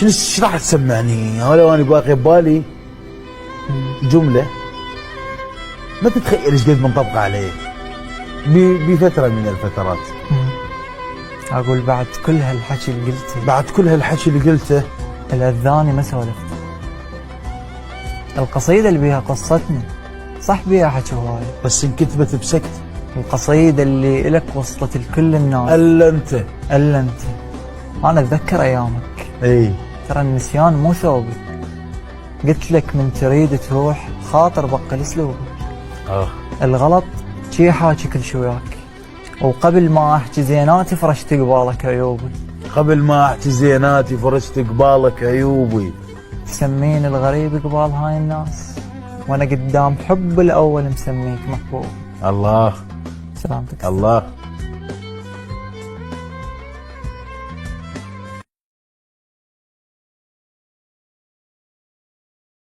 ايش راح تسمعني؟ لو انا باقي ببالي جمله ما تتخيل ايش قد منطبقه عليه بفتره من الفترات. اقول بعد كل هالحكي اللي قلته، بعد كل هالحكي اللي قلته الاذاني ما سولفت. القصيده اللي بيها قصتنا صح بيها حكي هواي، بس انكتبت بسكت. القصيده اللي إلك وصلت لكل الناس الا انت. الا انت. انا اتذكر ايامك، اي ترى النسيان مو ثوبي. قلت لك من تريد تروح خاطر بقى اسلوبك. الغلط شي حاكي كل شي وياك، وقبل ما احكي زيناتي فرشت قبالك عيوبي. قبل ما احكي زيناتي فرشت قبالك عيوبي. تسميني الغريب قبال هاي الناس، وانا قدام حب الاول مسميك محبوب. الله سلامتك. الله.